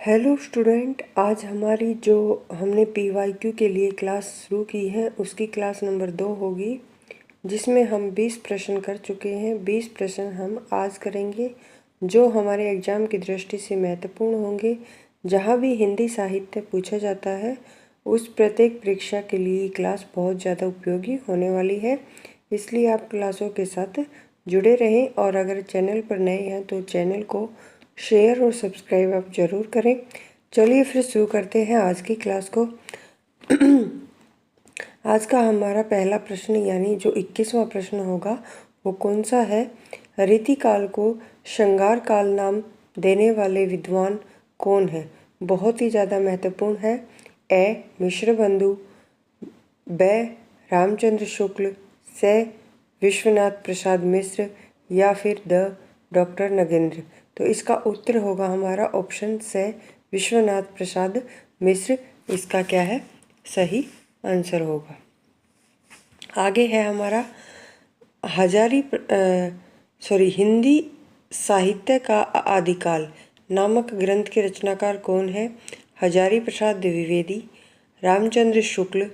Hello student, आज हमारी जो हमने PYQ के लिए क्लास शुरू की है उसकी क्लास नंबर 2 होगी, जिसमें हम 20 प्रश्न कर चुके हैं। 20 प्रश्न हम आज करेंगे जो हमारे एग्ज़ाम की दृष्टि से महत्वपूर्ण होंगे। जहाँ भी हिंदी साहित्य पूछा जाता है उस प्रत्येक परीक्षा के लिए क्लास बहुत ज़्यादा उपयोगी होने वाली है, इसलिए आप क्लासों के साथ जुड़े रहें। और अगर चैनल पर नए हैं तो चैनल को शेयर और सब्सक्राइब आप ज़रूर करें। चलिए फिर शुरू करते हैं आज की क्लास को। आज का हमारा पहला प्रश्न यानी जो 21वां प्रश्न होगा वो कौन सा है? रीतिकाल को श्रृंगार काल नाम देने वाले विद्वान कौन है? बहुत ही ज़्यादा महत्वपूर्ण है। ए मिश्रबंधु, ब रामचंद्र शुक्ल, से विश्वनाथ प्रसाद मिश्र या फिर द डॉक्टर नगेंद्र। तो इसका उत्तर होगा हमारा ऑप्शन से विश्वनाथ प्रसाद मिश्र। इसका क्या है? सही आंसर होगा। आगे है हमारा हिंदी साहित्य का आदिकाल नामक ग्रंथ के रचनाकार कौन है? हजारी प्रसाद द्विवेदी, रामचंद्र शुक्ल,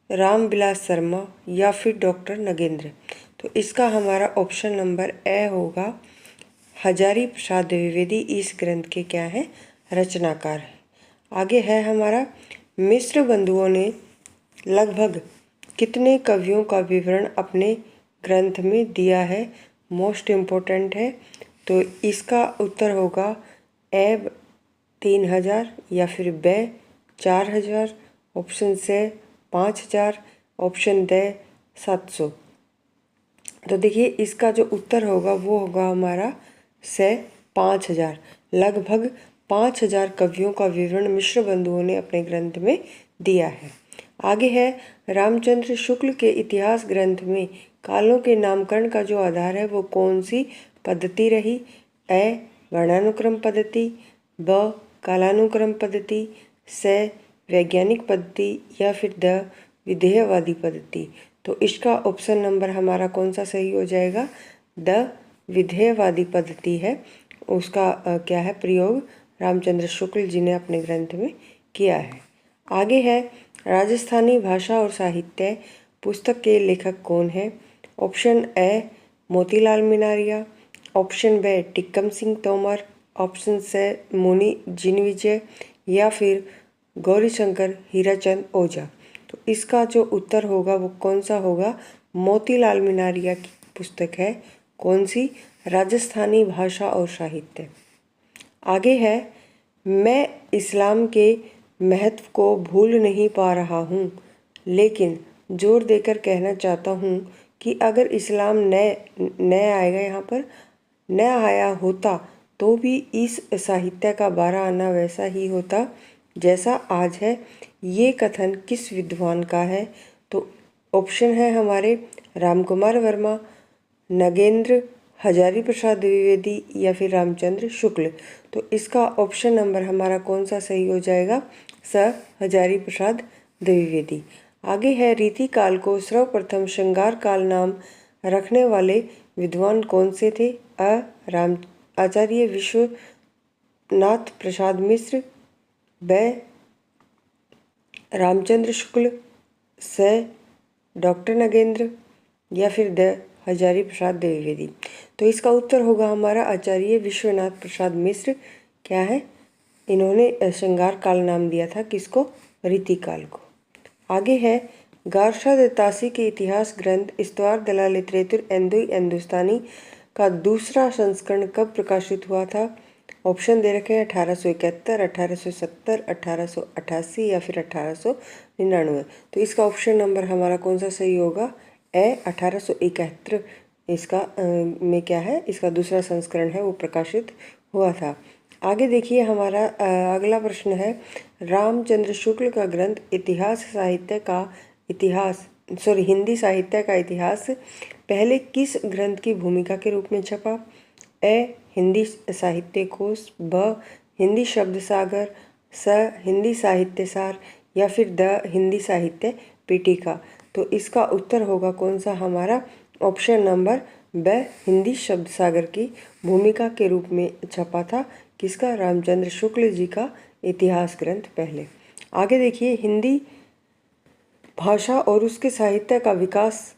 रामविलास शर्मा या फिर डॉक्टर नगेंद्र। तो इसका हमारा ऑप्शन नंबर ए होगा। हजारी प्रसाद द्विवेदी इस ग्रंथ के क्या है? रचनाकार है। आगे है हमारा मिश्र बंधुओं ने लगभग कितने कवियों का विवरण अपने ग्रंथ में दिया है? मोस्ट इम्पोर्टेंट है। तो इसका उत्तर होगा ए 3000 या फिर ब 4000, ऑप्शन से 5000, ऑप्शन द 700। तो देखिए इसका जो उत्तर होगा वो होगा हमारा से 5000। लगभग 5000 कवियों का विवरण मिश्र बंधुओं ने अपने ग्रंथ में दिया है। आगे है रामचंद्र शुक्ल के इतिहास ग्रंथ में कालों के नामकरण का जो आधार है वो कौन सी पद्धति रही? ए वर्णानुक्रम पद्धति, ब कालानुक्रम पद्धति, से वैज्ञानिक पद्धति या फिर द विधेयवादी पद्धति। तो इसका ऑप्शन नंबर हमारा कौन सा सही हो जाएगा? द विधेयवादी पद्धति है। उसका क्या है प्रयोग रामचंद्र शुक्ल जी ने अपने ग्रंथ में किया है। आगे है राजस्थानी भाषा और साहित्य पुस्तक के लेखक कौन है? Option A Motilal Menaria, option B Tikkam Singh Tomar, option C Muni Jinvijay या फिर गौरीशंकर हीराचंद ओझा। तो इसका जो उत्तर होगा वो कौन सा होगा? मोतीलाल मीनारिया की पुस्तक है। कौन सी? राजस्थानी भाषा और साहित्य। आगे है मैं इस्लाम के महत्व को भूल नहीं पा रहा हूँ, लेकिन जोर देकर कहना चाहता हूँ कि अगर इस्लाम न आएगा, यहाँ पर न आया होता तो भी इस साहित्य का 12 आना वैसा ही होता जैसा आज है। ये कथन किस विद्वान का है? तो ऑप्शन है हमारे रामकुमार वर्मा, नगेंद्र, हजारी प्रसाद द्विवेदी या फिर रामचंद्र शुक्ल। तो इसका ऑप्शन नंबर हमारा कौन सा सही हो जाएगा? स हजारी प्रसाद द्विवेदी। आगे है रीतिकाल को सर्वप्रथम श्रृंगार काल नाम रखने वाले विद्वान कौन से थे? आचार्य विश्वनाथ प्रसाद मिश्र, ब रामचंद्र शुक्ल, से डॉक्टर नगेंद्र या फिर द हजारी प्रसाद द्विवेदी। तो इसका उत्तर होगा हमारा आचार्य विश्वनाथ प्रसाद मिश्र। क्या है? इन्होंने श्रृंगार काल नाम दिया था किसको? रीतिकाल को। आगे है गारशा दत्तासी के इतिहास ग्रंथ इस्तवार दलाल लिटरेचर हिंदुस्तानी का दूसरा संस्करण कब प्रकाशित हुआ था? ऑप्शन दे रखे हैं 1871, 1870, 1888 या फिर 1899। तो इसका ऑप्शन नंबर हमारा कौन सा सही होगा? ए 1871 इसका में क्या है? इसका दूसरा संस्करण है वो प्रकाशित हुआ था। आगे देखिए हमारा अगला प्रश्न है रामचंद्र शुक्ल का ग्रंथ हिंदी साहित्य का इतिहास पहले किस ग्रंथ की भूमिका के रूप में छपा? ए हिंदी साहित्य कोश, ब हिंदी शब्द सागर, स हिंदी साहित्य सार या फिर द हिंदी साहित्य पीठिका। तो इसका उत्तर होगा कौन सा हमारा? ऑप्शन नंबर ब हिंदी शब्द सागर की भूमिका के रूप में छपा था किसका? रामचंद्र शुक्ल जी का इतिहास ग्रंथ पहले। आगे देखिए, हिंदी भाषा और उसके साहित्य का विकास,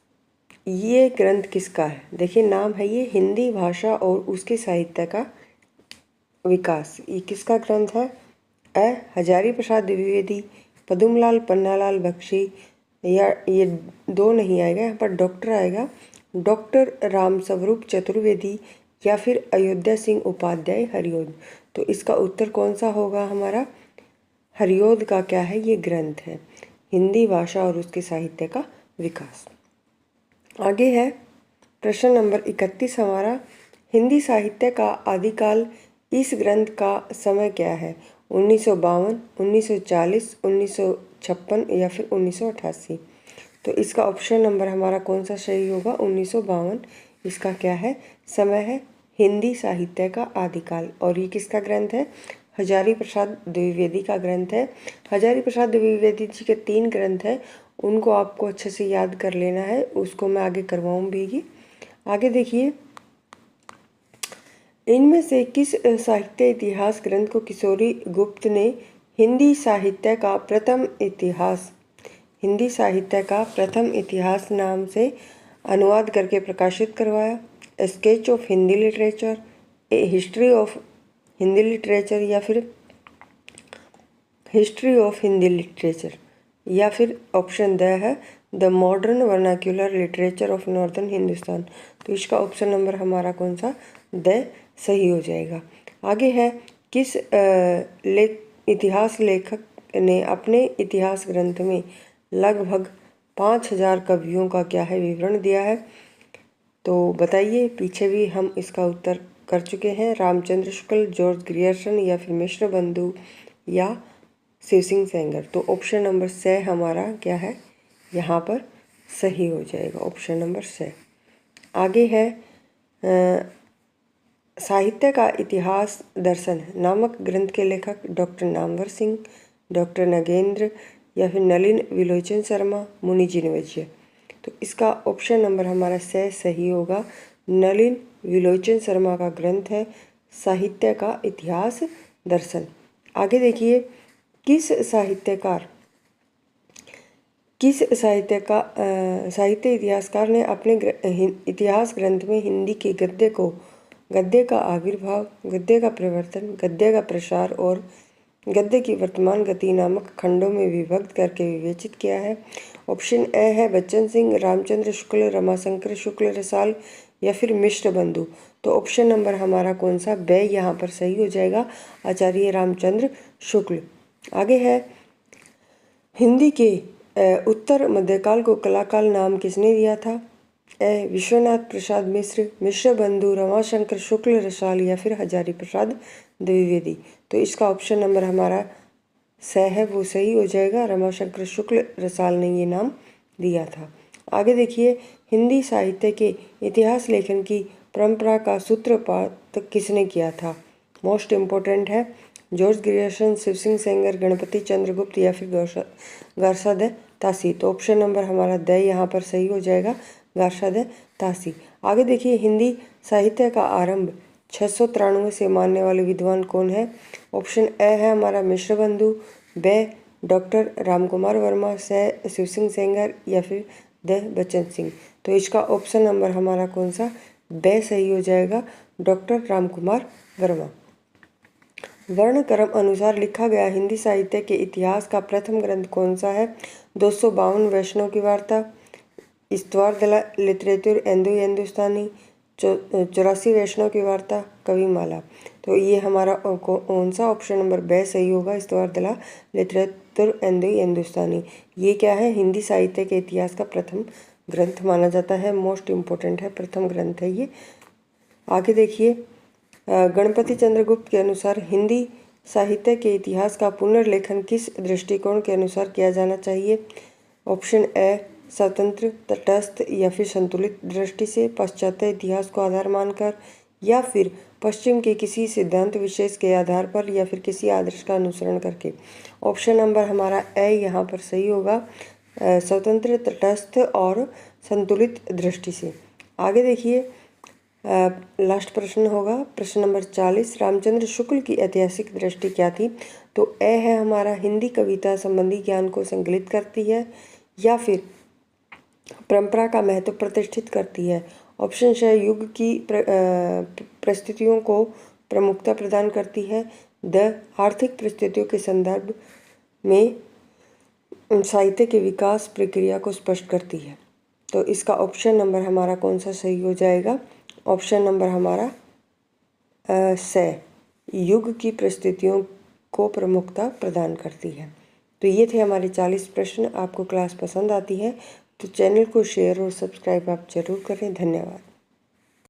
ये ग्रंथ किसका है? देखिए नाम है ये हिंदी भाषा और उसके साहित्य का विकास। ये किसका ग्रंथ है? हजारी प्रसाद द्विवेदी, पदुमलाल पन्नालाल बख्शी, या ये दो नहीं आएगा, यहाँ पर डॉक्टर आएगा, डॉक्टर राम स्वरूप चतुर्वेदी, या फिर अयोध्या सिंह उपाध्याय हरिओद। तो इसका उत्तर कौन सा होगा हमारा? हरिओद का क्या है? ये ग्रंथ है हिंदी भाषा और उसके साहित्य का विकास। आगे है प्रश्न नंबर 31 हमारा, हिंदी साहित्य का आदिकाल इस ग्रंथ का समय क्या है? 1952, 1940, 1956 या फिर 1988। तो इसका ऑप्शन नंबर हमारा कौन सा सही होगा? 1952 इसका क्या है? समय है हिंदी साहित्य का आदिकाल। और ये किसका ग्रंथ है? हजारी प्रसाद द्विवेदी का ग्रंथ है। हजारी प्रसाद द्विवेदी जी के 3 ग्रंथ हैं, उनको आपको अच्छे से याद कर लेना है, उसको मैं आगे करवाऊँगी। आगे देखिए, इनमें से किस साहित्य इतिहास ग्रंथ को किशोरी गुप्त ने हिंदी साहित्य का प्रथम इतिहास नाम से अनुवाद करके प्रकाशित करवाया? Sketch of Hindi literature, A history of Hindi literature, या फिर हिस्ट्री ऑफ हिंदी लिटरेचर, या फिर ऑप्शन द है the modern vernacular literature of northern Hindustan. तो इसका ऑप्शन नंबर हमारा कौन सा? द सही हो जाएगा। आगे है, किस इतिहास लेखक ने अपने इतिहास ग्रंथ में लगभग 5000 कवियों का क्या है विवरण दिया है? तो बताइए, पीछे भी हम इसका उत्तर कर चुके हैं। रामचंद्र शुक्ल, जॉर्ज ग्रियर्सन, या फिर मिश्र बंधु, या शिव सिंह सेंगर। तो ऑप्शन नंबर से हमारा क्या है यहाँ पर सही हो जाएगा, ऑप्शन नंबर से। आगे है साहित्य का इतिहास दर्शन नामक ग्रंथ के लेखक डॉक्टर नामवर सिंह, डॉक्टर नगेंद्र, या फिर नलिन विलोचन शर्मा, मुनि जिनवज्य। तो इसका ऑप्शन नंबर हमारा से सही होगा। नलिन विलोचन शर्मा का ग्रंथ है साहित्य का इतिहास दर्शन। आगे देखिए, किस साहित्य इतिहासकार ने अपने इतिहास ग्रंथ में हिंदी के गद्य का आविर्भाव, गद्य का प्रवर्तन, गद्य का प्रसार और गद्य की वर्तमान गति नामक खंडों में विभक्त करके विवेचित किया है? ऑप्शन ए है बच्चन सिंह, रामचंद्र शुक्ल, रमाशंकर शुक्ल रसाल, या फिर मिश्र बंधु। तो ऑप्शन नंबर हमारा कौन सा? बे यहाँ पर सही हो जाएगा, आचार्य रामचंद्र शुक्ल। आगे है, हिंदी के उत्तर मध्यकाल को कलाकाल नाम किसने दिया था? ए विश्वनाथ प्रसाद मिश्र, मिश्र बंधु, रमाशंकर शुक्ल रसाल, या फिर हजारी प्रसाद द्विवेदी। तो इसका ऑप्शन नंबर हमारा स है, वो सही हो जाएगा, रमाशंकर शुक्ल रसाल ने ये नाम दिया था। आगे देखिए, हिंदी साहित्य के इतिहास लेखन की परंपरा का सूत्रपात किसने किया था? मोस्ट इम्पोर्टेंट है, जॉर्ज ग्रियर्सन, शिव सिंह सेंगर, गणपति चंद्रगुप्त, या फिर गारसाद तासी। तो ऑप्शन नंबर हमारा द यहाँ पर सही हो जाएगा, गारसाद तासी। आगे देखिए, हिंदी साहित्य का आरंभ 693 से मानने वाले विद्वान कौन है? ऑप्शन ए है हमारा मिश्र बंधु, बे डॉक्टर रामकुमार वर्मा, से शिव सिंह सेंगर, या फिर द बच्चन सिंह। तो इसका ऑप्शन नंबर हमारा कौन सा? बे सही हो जाएगा, डॉक्टर रामकुमार वर्मा। वर्ण क्रम अनुसार लिखा गया हिंदी साहित्य के इतिहास का प्रथम ग्रंथ कौन सा है? 252 वैष्णव की वार्ता, इस्तवार दला लिटरेचर एंदो हिंदुस्तानी, 84 वैष्णव की वार्ता, कविमाला। तो ये हमारा कौन सा? ऑप्शन नंबर बे सही होगा, इस्तवार दला लिटरेचर एंदो हिंदुस्तानी। ये क्या है? हिंदी साहित्य के इतिहास का प्रथम ग्रंथ माना जाता है, मोस्ट इम्पोर्टेंट है, प्रथम ग्रंथ है ये। आगे देखिए, गणपति चंद्रगुप्त के अनुसार हिंदी साहित्य के इतिहास का पुनर्लेखन किस दृष्टिकोण के अनुसार किया जाना चाहिए? ऑप्शन ए स्वतंत्र, तटस्थ, या फिर संतुलित दृष्टि से, पाश्चात्य इतिहास को आधार मानकर, या फिर पश्चिम के किसी सिद्धांत विशेष के आधार पर, या फिर किसी आदर्श का अनुसरण करके। ऑप्शन नंबर हमारा ए यहाँ पर सही होगा, स्वतंत्र, तटस्थ और संतुलित दृष्टि से। आगे देखिए, लास्ट प्रश्न होगा प्रश्न नंबर 40। रामचंद्र शुक्ल की ऐतिहासिक दृष्टि क्या थी? तो ए है हमारा हिंदी कविता संबंधी ज्ञान को संकलित करती है या फिर परंपरा का महत्व प्रतिष्ठित करती है। ऑप्शन है युग की परिस्थितियों को प्रमुखता प्रदान करती है। द आर्थिक परिस्थितियों के संदर्भ में साहित्य के विकास प्रक्रिया को स्पष्ट करती है। तो इसका ऑप्शन नंबर हमारा कौन सा सही हो जाएगा? ऑप्शन नंबर हमारा से युग की परिस्थितियों को प्रमुखता प्रदान करती है। तो ये थे हमारे 40 प्रश्न। आपको क्लास पसंद आती है तो चैनल को शेयर और सब्सक्राइब आप जरूर करें। धन्यवाद।